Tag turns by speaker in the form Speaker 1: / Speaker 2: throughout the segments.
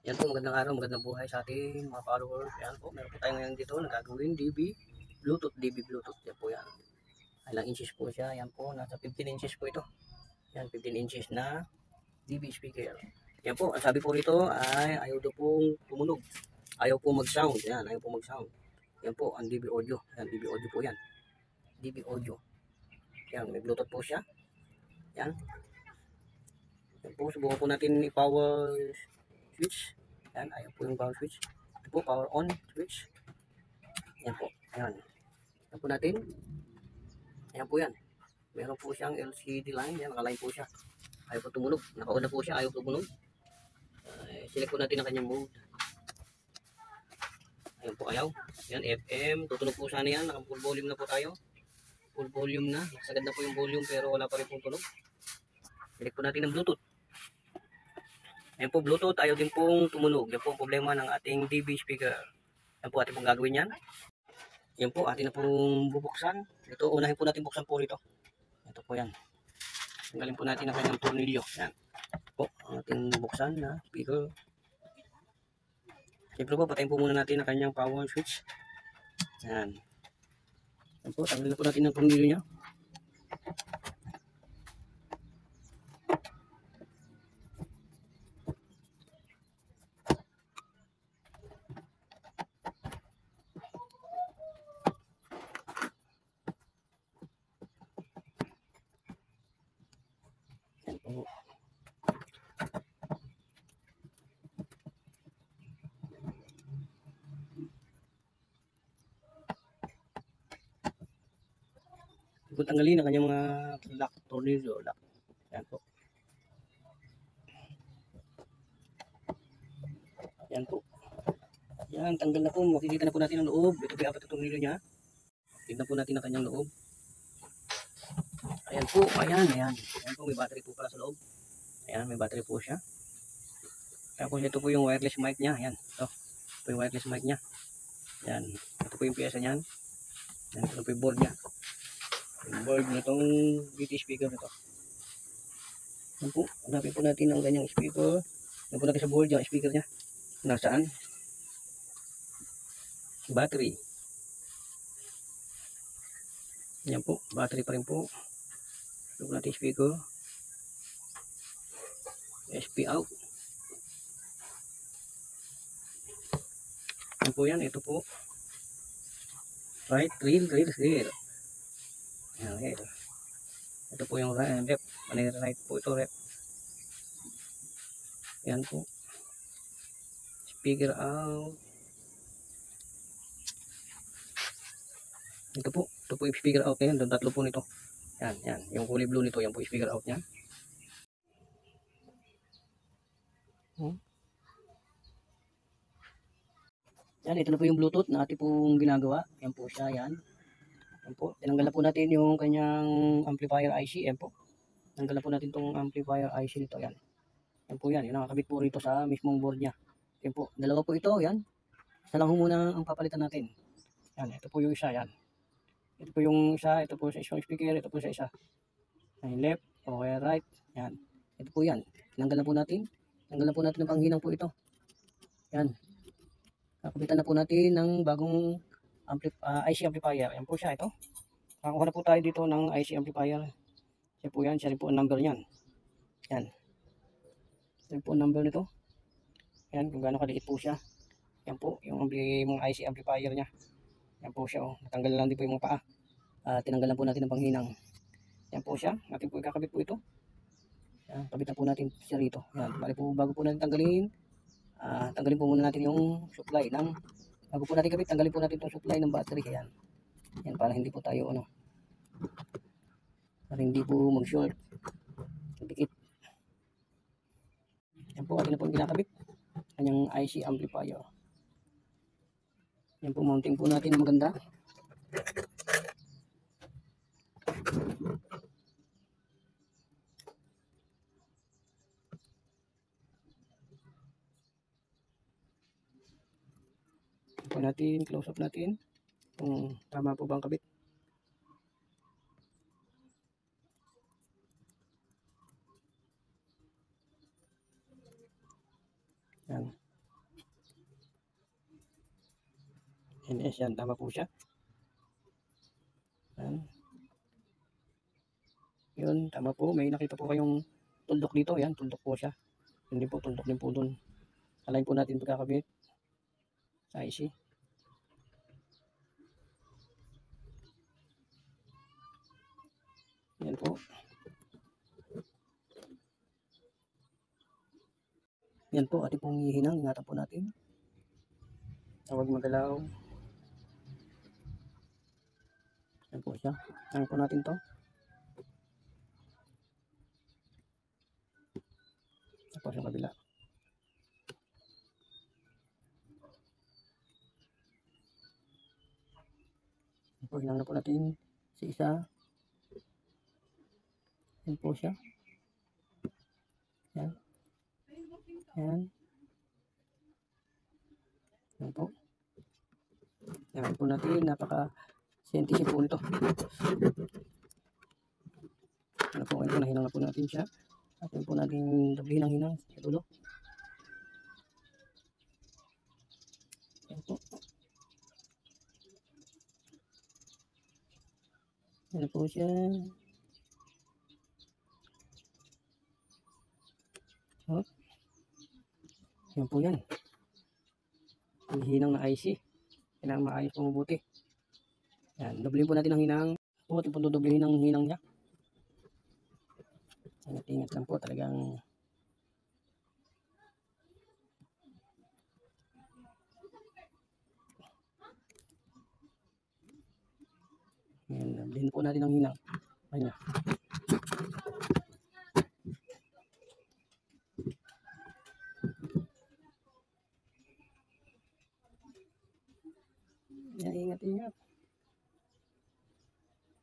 Speaker 1: Yan po, magandang araw, magandang buhay sa ating mga followers. Yan po, meron po tayo ngayon dito na gagawin DB Bluetooth. Yan po yan. Ilang inches po siya. Yan po, nasa 15 inches po ito. Yan, 15 inches na DB speaker. Yan po, ang sabi po rito ay ayaw daw pong tumunog. Ayaw po mag-sound. Yan, ayaw po mag-sound. Yan po, ang DB audio. Yan, DB audio po yan. DB audio. Yan, may Bluetooth po siya. Yan. Yan po, subukan po natin i-power switch. Yan, ayaw po yung power switch. Ito po, power on switch. Yan po, ayan. Yan po natin. Ayan po yan. Meron po siyang LCD line. Yan, nakaline po siya. Ayaw po tumunog. Naka-on na po siya, ayaw tumunog. Select po natin ang kanyang mode. Ayan po, ayaw. Yan, FM. Tutunog po sana yan. Naka-full volume na po tayo. Full volume na. Sagad na po yung volume pero wala pa rin pong tunog. Select po natin ang Bluetooth. Ayan po, Bluetooth. Ayaw din pong tumunog. Yan po ang problema ng ating DB speaker. Yan po ating pong gagawin yan. Yan po, atin na pong bubuksan. Ito, unahin po natin buksan po rito. Ito po yan. Tanggalin po natin ang kanyang tornilyo. Yan. Po, ang ating bubuksan na speaker. Siyempre po, patayin po muna natin ang kanyang power switch. Yan. Yan po, tanggalin po natin ang tornilyo niya. Yan po. Kung tanggalin ang kanyang mga lock, tornilyo, lock. Yan po. Yan po. Yan, tanggal na po. Makikita na po natin ang loob. Ito po yung apat na tornilyo niya. Tignan po natin ang kanyang loob. Ayan po, ayan, ayan. Ayan po, may battery po pala sa loob. Ayan, may battery po siya. Tapos ito po yung wireless mic niya. Ayan, ito yung wireless mic niya. Ayan, ito po yung pyesa niyan. Ayan, ito po yung board niya. Yung board na itong BT speaker nito. Ayan po, hanapin po natin ang ganyang speaker. Ayan po natin sa board yung speaker niya. Nasaan? Battery. Ayan po, battery pa rin po. Ito po natin speaker. SP out. Ayan po yan, ito po. Right, rear. Ayan, rear. Ito po yung left. Right po ito, left. Ayan po. Speaker out. Ito po yung speaker out niya. Tatlo po nito. Yan. Yung kulay blue nito, yan po yung speaker out niya. Yan, ito na po yung Bluetooth na ating pong ginagawa. Yan po siya, yan. Yan po. Tinanggal na po natin yung kanyang amplifier IC. Yan po. Tanggal na po natin itong amplifier IC nito. Yan. Yan po yan. Yung nakakabit po rito sa mismong board niya. Yan po. Dalawa po ito. Yan. Isa lang muna ang papalitan natin. Yan. Ito po yung isa. Yan. Ito po yung isa. Ito po sa isang speaker. Ito po sa isa. Yan. Left. O right. Yan. Ito po yan. Tinanggal na po natin. Tanggal na po natin ang panghinang po ito. Yan. Kakubitan na po natin ng bagong IC amplifier. Yan po siya ito. Nakakuha na po tayo dito ng IC amplifier. Siya po yan. Siya rin po ang number niyan. Yan. Siya po ang number nito. Yan. Kung gaano kaliit po siya. Yan po. Yung mga IC amplifier niya. Yan po siya. Oh. Natanggal lang din po yung mga paa. Tinanggalan po natin ng panghinang. Yan po siya. Natin po ikakabit po ito. Yan. Kabitan po natin siya rito. Yan. Bali po bago po natin tanggalin. Tanggalin po muna natin yung supply ng bago po natin kabit, tanggalin po natin itong supply ng battery. Ayan. Yan, para hindi po tayo para hindi po mag-short. Dikit. Yan po, atin na po yung ginakabit. Kanyang IC amplifier. Yan po, mounting po natin na maganda. Po natin, close up natin kung tama po ba ang kabit. Yan. Yes, yan. Tama po siya. Yan. Yun, tama po. May nakita po kayong tuldok dito. Yan, tuldok po siya. Hindi po, tuldok din po dun. Alayin po natin pagkakabit sa IC. Yan po. Yan po, ating pong hihinang. Ingatan po natin. Huwag magalaw. Yan po siya. Hangin po natin to. Tapos yung kabila. Yan po, hinang na po natin si isa. Yan po siya. Yan. Yan. Yan po. Yan po natin. Napaka-scientific po nito. Ano po, ngayon po, nahinang na po natin siya. At yun po natin doblihin ang hinang sa dulo. Yan po. Yan po siya. Oh. Yan po yan. Ang hinang na IC. Kailangan maayos po mabuti. Yan. Doblihin po natin ang hinang. Po, ating po doblihin ang hinang niya. Ingat-ingat lang po. Talagang yan. Doblihin po natin ang hinang. Ayan. Yan, ingat-ingat.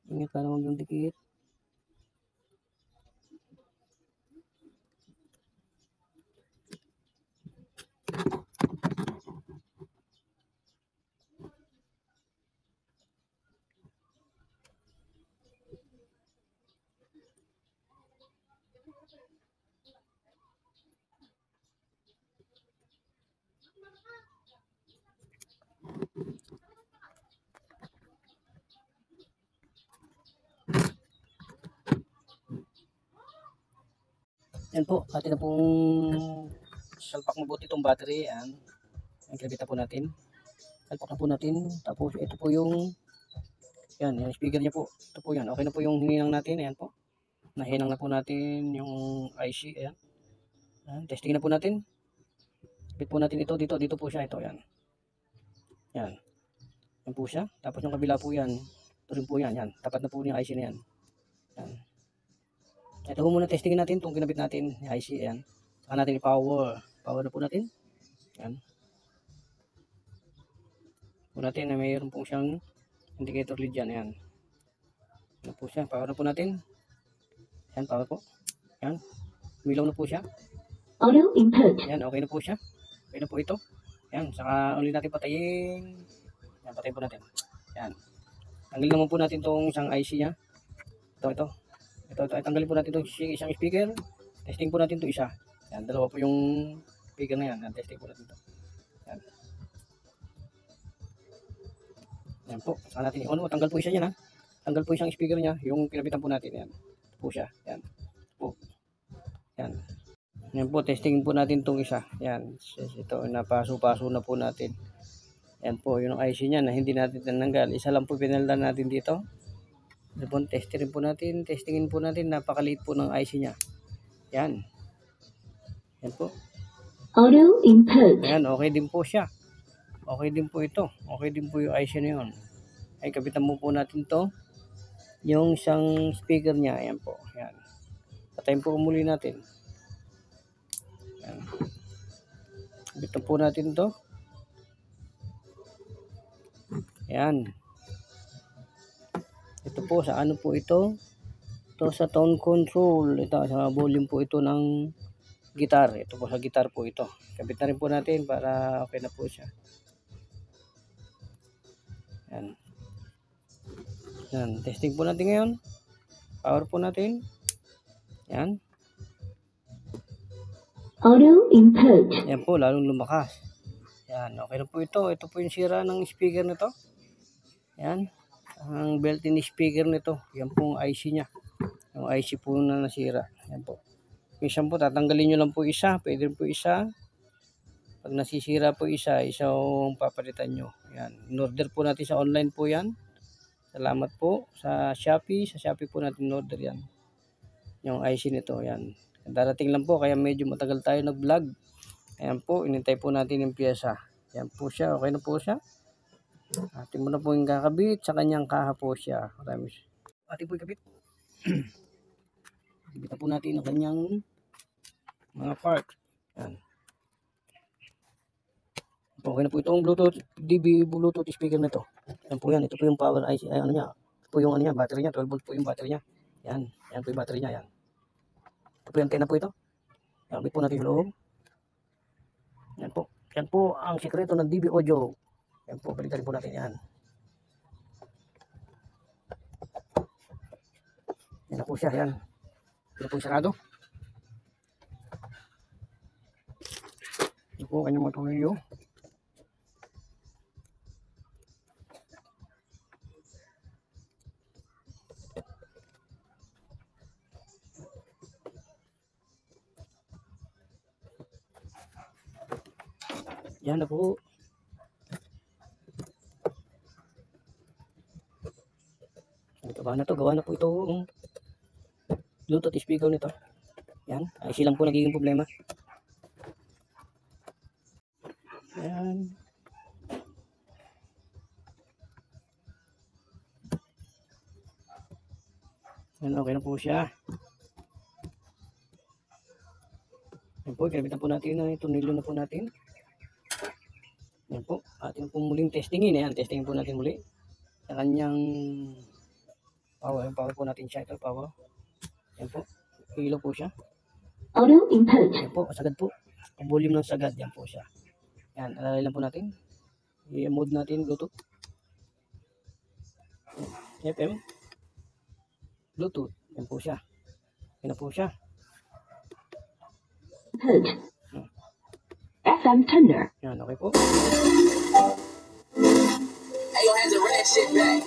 Speaker 1: Ingat para huwag yung dikit. Yan po, atin na pong salpak mabuti itong battery. Yan. Ang kinabita po natin. Salpak na po natin. Tapos ito po yung yan, yung speaker niya po. Ito po yan. Okay na po yung hininang natin. Ayan po. Nahinang na po natin yung IC. Ayan. Yan. Testing na po natin. Bit po natin ito. Dito po siya. Ito. Yan. Yan. Yan po siya. Tapos yung kabila po yan. Ito rin po yan. Yan. Tapat na po yung IC na yan. Yan. Ito po muna testingin natin itong kinabit natin yung IC. Ayan. Saka natin i-power. Power na po natin. Yan. Po natin na mayroon po siyang indicator lead dyan. Ayan. Yan po siya. Power na po natin. Yan. Power po. Yan. Umilaw na po siya.
Speaker 2: Auto input.
Speaker 1: Yan. Okay na po siya. Okay na po ito. Yan. Saka ulit natin patayin. Yan. Patayin po natin. Yan. Tanggalin naman po natin itong isang IC niya. Ito. Ay, tanggalin po natin itong isang speaker. Testing po natin ito isa. Yan, dalawa po yung speaker na yan. Yan, testing po natin ito. Yan. Yan po. Saka natin. Tanggal po isa niya, ha. Tanggal po isang speaker niya. Yung pinabitan po natin. Yan. Ito po siya. Yan. Po. Yan. Yan po. Testing po natin itong isa. Yan. Ito. Napaso-paso na po natin. Yan po. Yung IC niya na hindi natin tinanggal. Isa lang po pinaldan natin dito. Testingin po natin, napakaliit po ng IC niya. Yan. Yan po.
Speaker 2: Auto input.
Speaker 1: Ayan, okay din po siya. Okay din po ito. Okay din po yung IC na yun. Ay, kapitan mo po natin to. Yung isang speaker niya. Ayan po. Ayan. Patayin po muli natin. Ayan. Kapitan po natin to. Ayan. Ito po, sa ano po ito? Ito sa tone control. Ito sa volume po ito ng guitar. Ito po sa guitar po ito. Kabit na rin po natin para okay na po siya. Yan. Yan. Testing po natin ngayon. Power po natin. Yan.
Speaker 2: Auto input.
Speaker 1: Yan po, lalong lumakas. Yan, okay na po ito. Ito po yung sira ng speaker nito. Yan. Ang built-in speaker nito. Yan po ang IC niya. Yung IC po na nasira. Yan po. Yung isang po, tatanggalin nyo lang po isa. Pwede rin po isa. Pag nasisira po isa, isang papalitan nyo. Yan. In-order po natin sa online po yan. Salamat po sa Shopee. Sa Shopee po natin in-order yan. Yung IC nito. Yan. Darating lang po, kaya medyo matagal tayo nag-vlog. Ayan po, inintay po natin yung pyesa. Yan po siya. Okay na po siya. Atin mo na po yung kakabit sa kanyang kaha po siya. Atin po yung kabit. Kabit na po natin ang kanyang mga part. Yan. Okay na po itong Bluetooth, DB Bluetooth speaker na ito. Yan po yan. Ito po yung power IC. Ay, ano niya. Ito po yung ano niya, battery niya. 12 volt po yung battery niya. Yan. Yan po yung battery niya. Yan. Ito po yung antena po ito. Kabit po natin yung loob. Yan po. Yan po ang sikreto ng DB Audio. Yan po, balikan po natin yan. Yan na po siya, yan. Yan po yung sarado. Yan po kanyang matulyo. Yan na po. Gawa na po itong Bluetooth speaker nito. Yan, ay silang po nagiging problema. Yan. Yan, okay na po siya. Yan po, kinabitan po natin na tornilyo na po natin. Yan po, atin po muling testingin. Yan, testingin po natin muli. Sa kanyang power, yung power po natin siya. Ito, power. Yan po, kilo po siya.
Speaker 2: Audio input.
Speaker 1: Yan po, sagad po. Ang volume ng sagad, yan po siya. Yan, alalay lang po natin. I-mode natin Bluetooth. FM. Bluetooth. Yan po siya. Yan na po siya.
Speaker 2: Input. FM tuner.
Speaker 1: Yan, okay po.
Speaker 3: Hey, yo, hands around that shit back.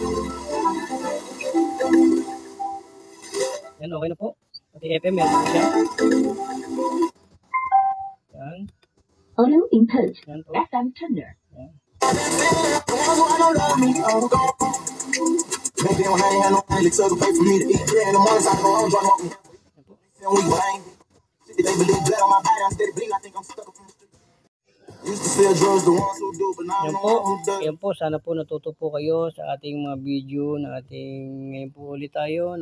Speaker 1: Yan, okay na po. Pati FM, yan po siya. Yan.
Speaker 2: Audio input.
Speaker 1: Yan po.
Speaker 2: FM tuner.
Speaker 1: Yan.
Speaker 3: Maybe when I ain't had no money, they took a pay for me to eat. 3 in the morning, so I go home, drop them off.
Speaker 1: Yan po.
Speaker 3: Week, but I ain't. Shit, they believe blood on my body, I'm steady bleeding. I think I'm stuck up from the street. Used to sell drugs, the ones who do, but now
Speaker 1: Yan
Speaker 3: I'm the
Speaker 1: po.
Speaker 3: one who does.
Speaker 1: Yan po. Sana po natuto po kayo sa ating mga video na ating ngayon po ulit tayo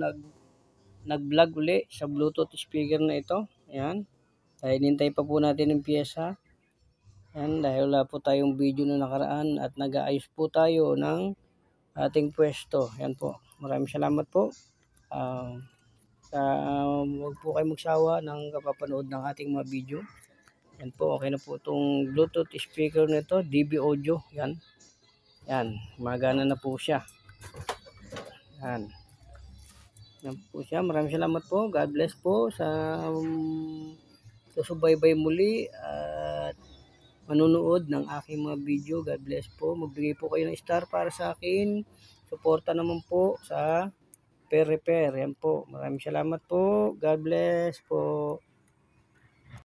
Speaker 1: nag-vlog uli sa Bluetooth speaker na ito. Yan. Dahil hintay pa po natin yung pyesa. Yan. Dahil wala po tayong video na nakaraan at nag-aayos po tayo ng ating pwesto. Yan po. Maraming salamat po. Huwag po kayo magsawa ng kapapanood ng ating mga video. Yan po, okay na po itong Bluetooth speaker nito, DB Audio. Yan. Yan, magana na po siya. Yan. Yan po siya. Maraming salamat po. God bless po sa susubaybay muli at manunood ng aking mga video. God bless po. Magbigay po kayo ng star para sa akin. Suporta naman po sa per repair. Yan po. Maraming salamat po. God bless po.